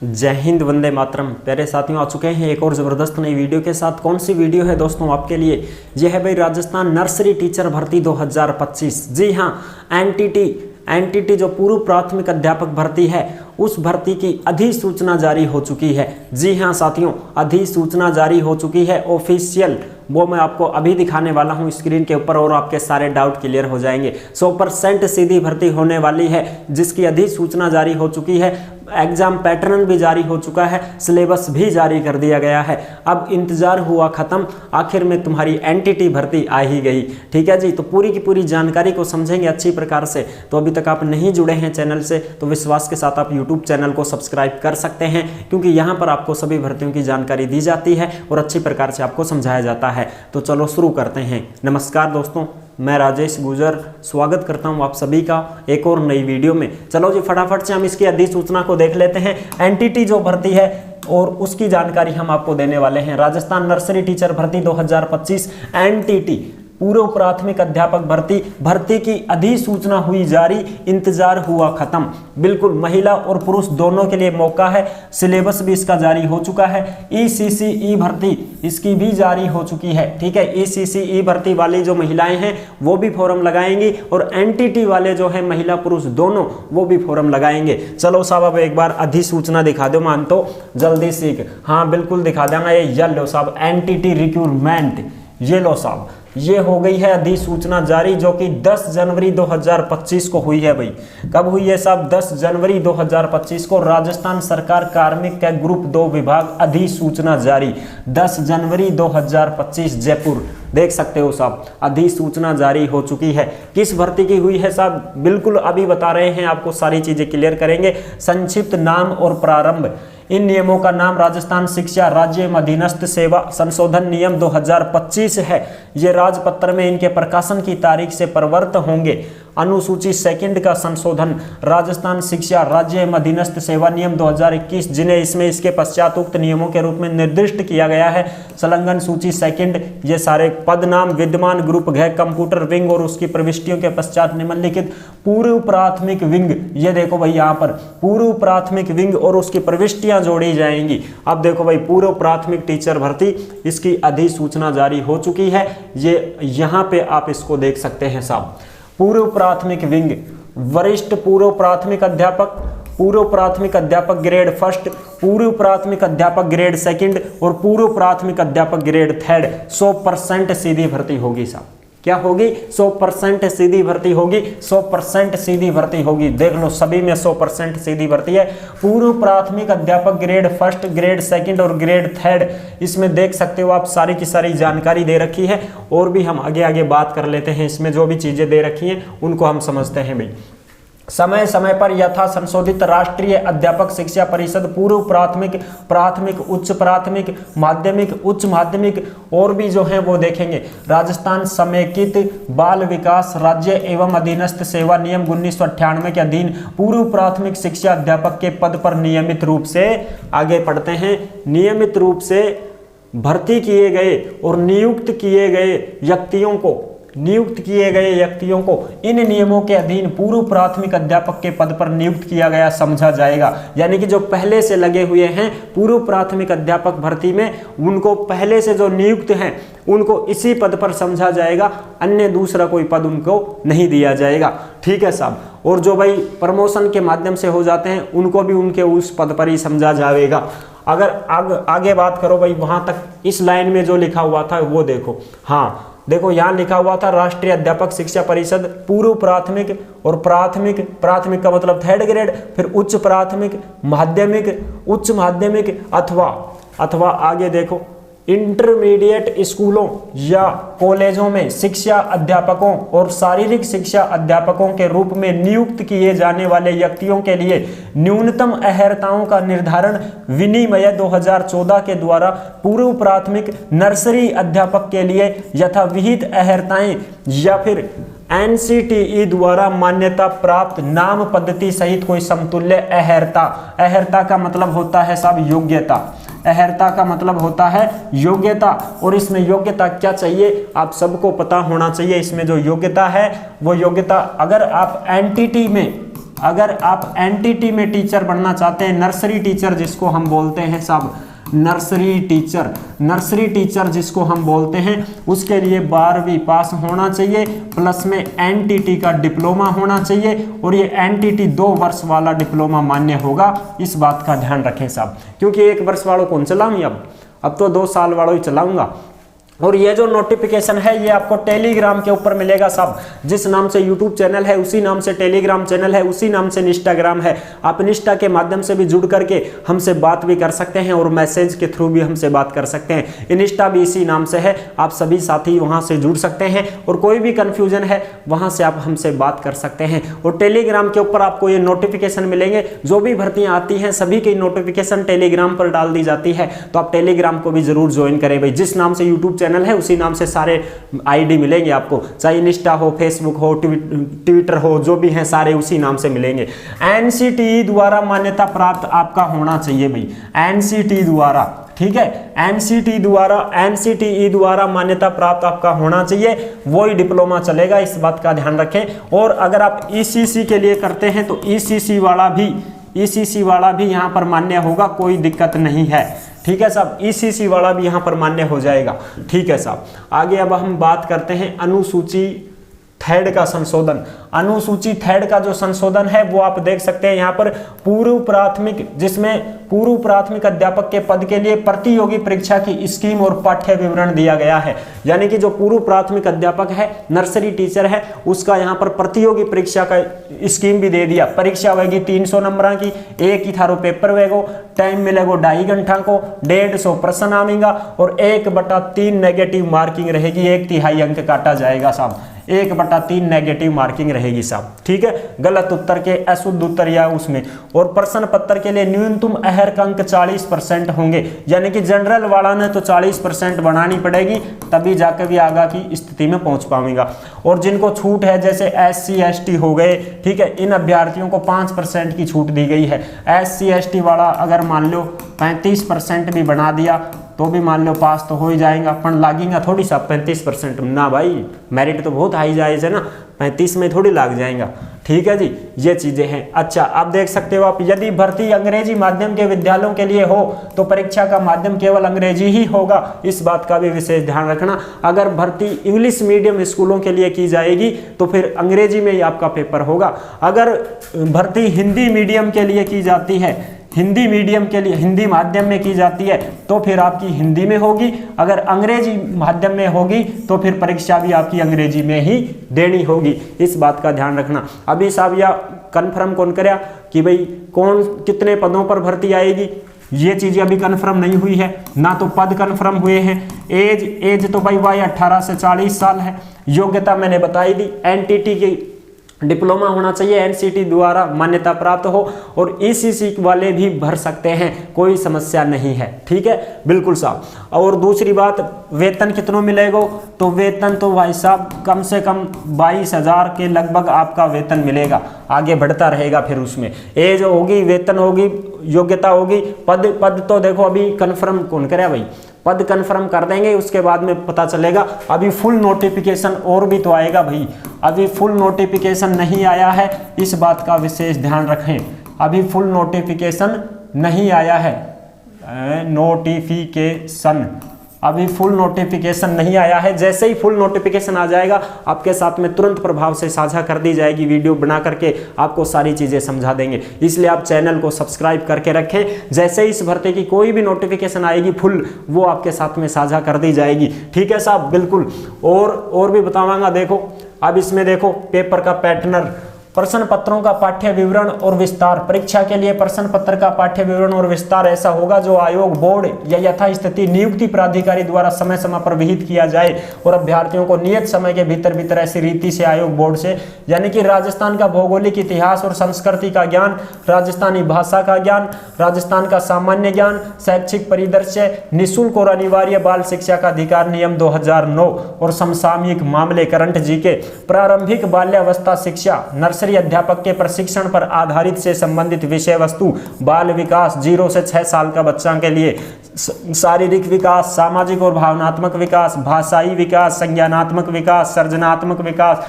जय हिंद, वंदे मातरम। प्यारे साथियों, आ चुके हैं एक और ज़बरदस्त नई वीडियो के साथ। कौन सी वीडियो है दोस्तों आपके लिए? यह है भाई राजस्थान नर्सरी टीचर भर्ती 2025। जी हाँ, एनटीटी जो पूर्व प्राथमिक अध्यापक भर्ती है, उस भर्ती की अधिसूचना जारी हो चुकी है। जी हाँ साथियों, अधिसूचना जारी हो चुकी है ऑफिशियल। वो मैं आपको अभी दिखाने वाला हूँ स्क्रीन के ऊपर और आपके सारे डाउट क्लियर हो जाएंगे। 100% सीधी भर्ती होने वाली है, जिसकी अधिसूचना जारी हो चुकी है। एग्जाम पैटर्न भी जारी हो चुका है, सिलेबस भी जारी कर दिया गया है। अब इंतजार हुआ खत्म, आखिर में तुम्हारी एनटीटी भर्ती आ ही गई। ठीक है जी, तो पूरी की पूरी जानकारी को समझेंगे अच्छी प्रकार से। तो अभी तक आप नहीं जुड़े हैं चैनल से, तो विश्वास के साथ आप यूट्यूब चैनल को सब्सक्राइब कर सकते हैं, क्योंकि यहाँ पर आपको सभी भर्तियों की जानकारी दी जाती है और अच्छी प्रकार से आपको समझाया जाता है। तो चलो शुरू करते हैं। नमस्कार दोस्तों, मैं राजेश गुजर स्वागत करता हूं आप सभी का एक और नई वीडियो में। चलो जी, फटाफट से हम इसकी अधिसूचना को देख लेते हैं। एनटीटी जो भर्ती है और उसकी जानकारी हम आपको देने वाले हैं। राजस्थान नर्सरी टीचर भर्ती 2025 एनटीटी पूर्व प्राथमिक अध्यापक भर्ती की अधिसूचना हुई जारी, इंतजार हुआ खत्म। बिल्कुल, महिला और पुरुष दोनों के लिए मौका है। सिलेबस भी इसका जारी हो चुका है। ईसीसीई भर्ती इसकी भी जारी हो चुकी है। ठीक है, ईसीसीई भर्ती वाली जो महिलाएं हैं वो भी फॉर्म लगाएंगी और एनटीटी वाले जो है महिला पुरुष दोनों, वो भी फॉर्म लगाएंगे। चलो साहब, अब एक बार अधिसूचना दिखा दो, मान तो जल्दी सीख। हाँ बिल्कुल दिखा देंगे। ये लो साहब, एनटीटी रिक्रूटमेंट, ये लो साहब, ये हो गई है अधिसूचना जारी, जो कि 10 जनवरी 2025 को हुई है। भाई कब हुई है साहब? 10 जनवरी 2025 को राजस्थान सरकार कार्मिक के ग्रुप 2 विभाग अधिसूचना जारी। 10 जनवरी 2025 जयपुर, देख सकते हो साहब, अधिसूचना जारी हो चुकी है। किस भर्ती की हुई है साहब? बिल्कुल अभी बता रहे हैं आपको, सारी चीजें क्लियर करेंगे। संक्षिप्त नाम और प्रारंभ। इन नियमों का नाम राजस्थान शिक्षा राज्य एवं अधीनस्थ सेवा संशोधन नियम 2025 है। ये राजपत्र में इनके प्रकाशन की तारीख से प्रवर्त होंगे। अनुसूची सेकंड का संशोधन राजस्थान शिक्षा राज्य एवं अधीनस्थ सेवा नियम 2021, जिन्हें इसमें इसके पश्चात उक्त नियमों के रूप में निर्दिष्ट किया गया है। संलग्न सूची सेकंड, ये सारे पद नाम विद्यमान ग्रुप घ कंप्यूटर विंग और उसकी प्रविष्टियों के पश्चात निम्नलिखित पूर्व प्राथमिक विंग, ये देखो भाई यहाँ पर पूर्व प्राथमिक विंग और उसकी प्रविष्टियां जोड़ी जाएंगी। अब देखो भाई, पूर्व प्राथमिक टीचर भर्ती, इसकी अधिसूचना जारी हो चुकी है। ये यहाँ पे आप इसको देख सकते हैं साहब। पूर्व प्राथमिक विंग, वरिष्ठ पूर्व प्राथमिक अध्यापक ग्रेड फर्स्ट, पूर्व प्राथमिक अध्यापक ग्रेड सेकंड और पूर्व प्राथमिक अध्यापक ग्रेड थर्ड। 100% सीधी भर्ती होगी साहब। क्या होगी? 100% सीधी भर्ती होगी। 100% सीधी भर्ती होगी। देख लो, सभी में 100% सीधी भर्ती है। पूर्व प्राथमिक अध्यापक ग्रेड फर्स्ट, ग्रेड सेकंड और ग्रेड थर्ड, इसमें देख सकते हो आप सारी की सारी जानकारी दे रखी है। और भी हम आगे आगे बात कर लेते हैं, इसमें जो भी चीजें दे रखी हैं उनको हम समझते हैं भाई। समय समय पर यथा संशोधित राष्ट्रीय अध्यापक शिक्षा परिषद पूर्व प्राथमिक, उच्च प्राथमिक, माध्यमिक, उच्च माध्यमिक और भी जो है वो देखेंगे। राजस्थान समेकित बाल विकास राज्य एवं अधीनस्थ सेवा नियम 1998 के अधीन पूर्व प्राथमिक शिक्षा अध्यापक के पद पर नियमित रूप से, आगे पढ़ते हैं, नियमित रूप से भर्ती किए गए और नियुक्त किए गए व्यक्तियों को इन नियमों के अधीन पूर्व प्राथमिक अध्यापक के पद पर नियुक्त किया गया समझा जाएगा। यानी कि जो पहले से लगे हुए हैं पूर्व प्राथमिक अध्यापक भर्ती में, उनको पहले से जो नियुक्त हैं उनको इसी पद पर समझा जाएगा, अन्य दूसरा कोई पद उनको नहीं दिया जाएगा। ठीक है साहब। और जो भाई प्रमोशन के माध्यम से हो जाते हैं उनको भी उनके उस पद पर ही समझा जाएगा। अगर आगे बात करो भाई, वहां तक इस लाइन में जो लिखा हुआ था वो देखो। हाँ देखो, यहाँ लिखा हुआ था राष्ट्रीय अध्यापक शिक्षा परिषद पूर्व प्राथमिक और प्राथमिक का मतलब थर्ड ग्रेड, फिर उच्च प्राथमिक, माध्यमिक, उच्च माध्यमिक अथवा आगे देखो इंटरमीडिएट स्कूलों या कॉलेजों में शिक्षा अध्यापकों और शारीरिक शिक्षा अध्यापकों के रूप में नियुक्त किए जाने वाले व्यक्तियों के लिए न्यूनतम अर्हताओं का निर्धारण विनिमय 2014 के द्वारा पूर्व प्राथमिक नर्सरी अध्यापक के लिए यथाविहित अर्हताएं या फिर एनसीटीई द्वारा मान्यता प्राप्त नाम पद्धति सहित कोई समतुल्य अर्हता का मतलब होता है साहब योग्यता। अर्हता का मतलब होता है योग्यता, और इसमें योग्यता क्या चाहिए आप सबको पता होना चाहिए। इसमें जो योग्यता है वो योग्यता, अगर आप एनटीटी में अगर आप एनटीटी में टीचर बनना चाहते हैं, नर्सरी टीचर जिसको हम बोलते हैं साहब, नर्सरी टीचर जिसको हम बोलते हैं, उसके लिए 12वीं पास होना चाहिए, प्लस में एनटीटी का डिप्लोमा होना चाहिए, और ये एनटीटी 2 वर्ष वाला डिप्लोमा मान्य होगा। इस बात का ध्यान रखें साहब, क्योंकि 1 वर्ष वालों कौन चलाऊंगी अब तो 2 साल वालों ही चलाऊंगा। और ये जो नोटिफिकेशन है ये आपको टेलीग्राम के ऊपर मिलेगा साहब। जिस नाम से यूट्यूब चैनल है उसी नाम से टेलीग्राम चैनल है, उसी नाम से इंस्टाग्राम है। आप इंस्टा के माध्यम से भी जुड़ करके हमसे बात भी कर सकते हैं और मैसेज के थ्रू भी हमसे बात कर सकते हैं। इंस्टा भी इसी नाम से है, आप सभी साथी वहां से जुड़ सकते हैं और कोई भी कंफ्यूजन है वहां से आप हमसे बात कर सकते हैं। और टेलीग्राम के ऊपर आपको ये नोटिफिकेशन मिलेंगे, जो भी भर्तियां आती हैं सभी की नोटिफिकेशन टेलीग्राम पर डाल दी जाती है। तो आप टेलीग्राम को भी जरूर ज्वाइन करें भाई। जिस नाम से यूट्यूब चैनल है उसी नाम से सारे आईडी मिलेंगे आपको, चाहे इंस्टा हो, फेसबुक हो, ट्विटर हो, जो भी हैं सारे उसी नाम से मिलेंगे। एनसीटीई द्वारा मान्यता प्राप्त आपका होना चाहिए भाई, एनसीटीई द्वारा, ठीक है, एनसीटीई द्वारा मान्यता प्राप्त आपका होना चाहिए, वही डिप्लोमा चलेगा, इस बात का ध्यान रखें। और अगर आप ईसीसी के लिए करते हैं तो ईसीसी वाला भी यहाँ पर मान्य होगा, कोई दिक्कत नहीं है, ठीक है साहब। ईसीसी वाला भी यहाँ पर मान्य हो जाएगा, ठीक है साहब। आगे अब हम बात करते हैं अनुसूची 3 का संशोधन। अनुसूची 3 का जो संशोधन है वो आप देख सकते हैं यहाँ पर पूर्व प्राथमिक, जिसमें पूर्व प्राथमिक अध्यापक के पद के लिए प्रतियोगी परीक्षा की स्कीम और पाठ्य विवरण दिया गया है। यानी कि जो पूर्व प्राथमिक अध्यापक है, नर्सरी टीचर है, उसका यहाँ पर प्रतियोगी परीक्षा का स्कीम भी दे दिया। परीक्षा होगी 300 नंबर की, एक ही थारो पेपर वेगो, टाइम मिलेगा 2.5 घंटा को, 150 प्रश्न आवेगा और 1/3 नेगेटिव मार्किंग रहेगी, 1/3 अंक काटा जाएगा साहब, 1/3 नेगेटिव मार्किंग रहेगी साहब, ठीक है। गलत उत्तर के, अशुद्ध उत्तर या उसमें। और प्रश्न पत्र के लिए न्यूनतम अहर्क अंक 40% होंगे, यानी कि जनरल वाला ने तो 40% बनानी पड़ेगी, तभी जाकर भी आगे की स्थिति में पहुंच पाऊंगा। और जिनको छूट है, जैसे SC ST हो गए, ठीक है, इन अभ्यर्थियों को 5% की छूट दी गई है। SC ST वाला अगर मान लो 35% भी बना दिया तो भी मान लो पास तो हो ही जाएगा, पर लागेगा थोड़ी सा 35% ना भाई, मेरिट तो बहुत हाई जायज़ है ना, 35 में थोड़ी लाग जाएगा, ठीक है जी, ये चीज़ें हैं। अच्छा, आप देख सकते हो आप, यदि भर्ती अंग्रेजी माध्यम के विद्यालयों के लिए हो तो परीक्षा का माध्यम केवल अंग्रेजी ही होगा, इस बात का भी विशेष ध्यान रखना। अगर भर्ती इंग्लिश मीडियम स्कूलों के लिए की जाएगी तो फिर अंग्रेजी में ही आपका पेपर होगा। अगर भर्ती हिंदी मीडियम के लिए की जाती है, हिंदी मीडियम के लिए, हिंदी माध्यम में की जाती है तो फिर आपकी हिंदी में होगी। अगर अंग्रेजी माध्यम में होगी तो फिर परीक्षा भी आपकी अंग्रेजी में ही देनी होगी, इस बात का ध्यान रखना। अभी साहब या कन्फर्म कौन करे कि भाई कौन कितने पदों पर भर्ती आएगी, ये चीज़ें अभी कन्फर्म नहीं हुई है, ना तो पद कन्फर्म हुए हैं। एज तो भाई 18 से 40 साल है। योग्यता मैंने बताई दी, एनटीटी की डिप्लोमा होना चाहिए, एनसीटी द्वारा मान्यता प्राप्त हो, और ईसीसी वाले भी भर सकते हैं, कोई समस्या नहीं है, ठीक है, बिल्कुल साहब। और दूसरी बात, वेतन कितनों मिलेगा, तो वेतन तो भाई साहब कम से कम 22,000 के लगभग आपका वेतन मिलेगा, आगे बढ़ता रहेगा। फिर उसमें एज होगी, वेतन होगी, योग्यता होगी, पद तो देखो अभी कन्फर्म कौन करे भाई, पद कंफर्म कर देंगे, उसके बाद में पता चलेगा। अभी फुल नोटिफिकेशन और भी तो आएगा भाई, अभी फुल नोटिफिकेशन नहीं आया है, इस बात का विशेष ध्यान रखें। अभी फुल नोटिफिकेशन नहीं आया है, नोटिफिकेशन अभी फुल नोटिफिकेशन नहीं आया है। जैसे ही फुल नोटिफिकेशन आ जाएगा आपके साथ में तुरंत प्रभाव से साझा कर दी जाएगी, वीडियो बना करके आपको सारी चीज़ें समझा देंगे। इसलिए आप चैनल को सब्सक्राइब करके रखें, जैसे ही इस भर्ती की कोई भी नोटिफिकेशन आएगी फुल, वो आपके साथ में साझा कर दी जाएगी, ठीक है साहब, बिल्कुल। और भी बताऊंगा। देखो अब इसमें देखो पेपर का पैटर्न, प्रश्न पत्रों का पाठ्य विवरण और विस्तार। परीक्षा के लिए प्रश्न पत्र का पाठ्य विवरण और विस्तार ऐसा होगा जो आयोग, बोर्ड या यथास्थिति नियुक्ति प्राधिकारी द्वारा समय समय पर विहित किया जाए और अभ्यर्थियों को नियत समय के भीतर ऐसी रीति से आयोग, बोर्ड से, यानी कि राजस्थान का भौगोलिक इतिहास और संस्कृति का ज्ञान, राजस्थानी भाषा का ज्ञान, राजस्थान का सामान्य ज्ञान, शैक्षिक परिदृश्य, निःशुल्क और अनिवार्य बाल शिक्षा का अधिकार नियम 2009 और समसामयिक मामले, करंट जीके, प्रारंभिक बाल्यावस्था शिक्षा, नर्सरी अध्यापक के प्रशिक्षण पर आधारित से संबंधित विषय वस्तु, बाल विकास 0 से 6 साल का बच्चा के लिए, शारीरिक विकास, सामाजिक और भावनात्मक विकास, भाषाई विकास, संज्ञानात्मक विकास, सृजनात्मक विकास,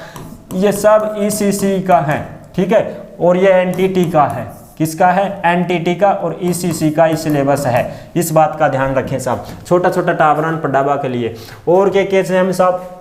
ये सब ईसीसी का है, ठीक है। और ये एनटीटी का है। किसका है? एनटीटी का और ईसीसी का ही सिलेबस है। इस बात का ध्यान रखें साहब, छोटा छोटा टावरान पढ़ावा के लिए। और क्या कहते हैं हम साहब?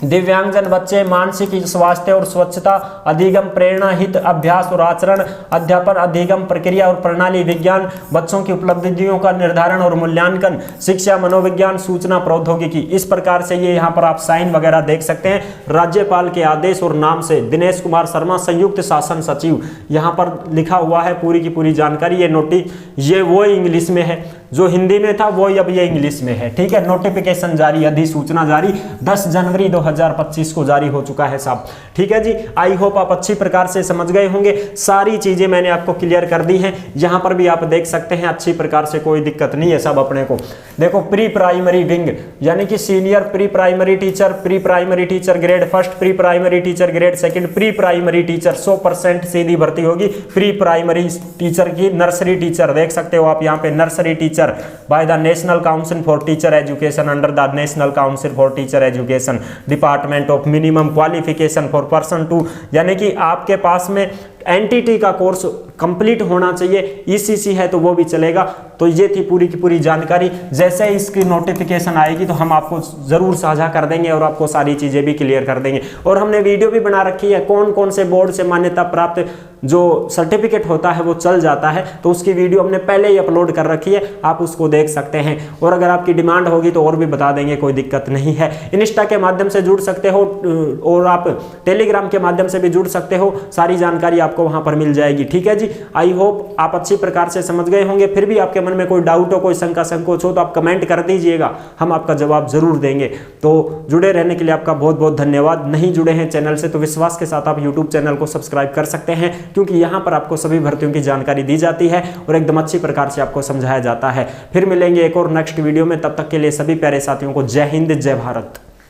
दिव्यांगजन बच्चे मानसिक स्वास्थ्य और स्वच्छता, अधिगम प्रेरणा हित अभ्यास और आचरण, अध्यापन अधिगम प्रक्रिया और प्रणाली विज्ञान, बच्चों की उपलब्धियों का निर्धारण और मूल्यांकन, शिक्षा मनोविज्ञान, सूचना प्रौद्योगिकी। इस प्रकार से ये यहाँ पर आप साइन वगैरह देख सकते हैं। राज्यपाल के आदेश और नाम से दिनेश कुमार शर्मा, संयुक्त शासन सचिव, यहाँ पर लिखा हुआ है पूरी की पूरी जानकारी। ये ये वो इंग्लिश में है, जो हिंदी में था वो अब ये इंग्लिश में है। ठीक है, नोटिफिकेशन जारी, अधिसूचना जारी 10 जनवरी 2025 को जारी हो चुका है साहब। ठीक है जी, आई होप आप अच्छी प्रकार से समझ गए होंगे। सारी चीजें मैंने आपको क्लियर कर दी हैं। यहां पर भी आप देख सकते हैं अच्छी प्रकार से, कोई दिक्कत नहीं है सब अपने को। देखो, प्री प्राइमरी विंग यानी कि senior pre primary teacher grade first, pre primary teacher grade second, pre primary teacher 100% सीधी भर्ती होगी। प्री प्राइमरी टीचर की नर्सरी टीचर देख सकते हो आप यहाँ पे, nursery teacher by the national council for teacher education, under the national council for teacher education, department of minimum qualification for person to, यानी कि आपके पास में एनटीटी का कोर्स कंप्लीट होना चाहिए। ईसीसी है तो वो भी चलेगा। तो ये थी पूरी की पूरी जानकारी। जैसे ही इसकी नोटिफिकेशन आएगी तो हम आपको जरूर साझा कर देंगे और आपको सारी चीजें भी क्लियर कर देंगे। और हमने वीडियो भी बना रखी है, कौन कौन से बोर्ड से मान्यता प्राप्त जो सर्टिफिकेट होता है वो चल जाता है, तो उसकी वीडियो हमने पहले ही अपलोड कर रखी है, आप उसको देख सकते हैं। और अगर आपकी डिमांड होगी तो और भी बता देंगे, कोई दिक्कत नहीं है। इंस्टा के माध्यम से जुड़ सकते हो और आप टेलीग्राम के माध्यम से भी जुड़ सकते हो, सारी जानकारी आपको वहां पर मिल जाएगी। ठीक है जी, आई होप आप अच्छी प्रकार से समझ गए होंगे। फिर भी आपके मन में कोई डाउट हो, कोई शंका संकोच हो तो आप कमेंट कर दीजिएगा, हम आपका जवाब जरूर देंगे। तो जुड़े रहने के लिए आपका बहुत बहुत धन्यवाद। नहीं जुड़े हैं चैनल से तो विश्वास के साथ आप यूट्यूब चैनल को सब्सक्राइब कर सकते हैं, क्योंकि यहाँ पर आपको सभी भर्तियों की जानकारी दी जाती है और एकदम अच्छी प्रकार से आपको समझाया जाता है। फिर मिलेंगे एक और नेक्स्ट वीडियो में, तब तक के लिए सभी प्यारे साथियों को जय हिंद, जय भारत।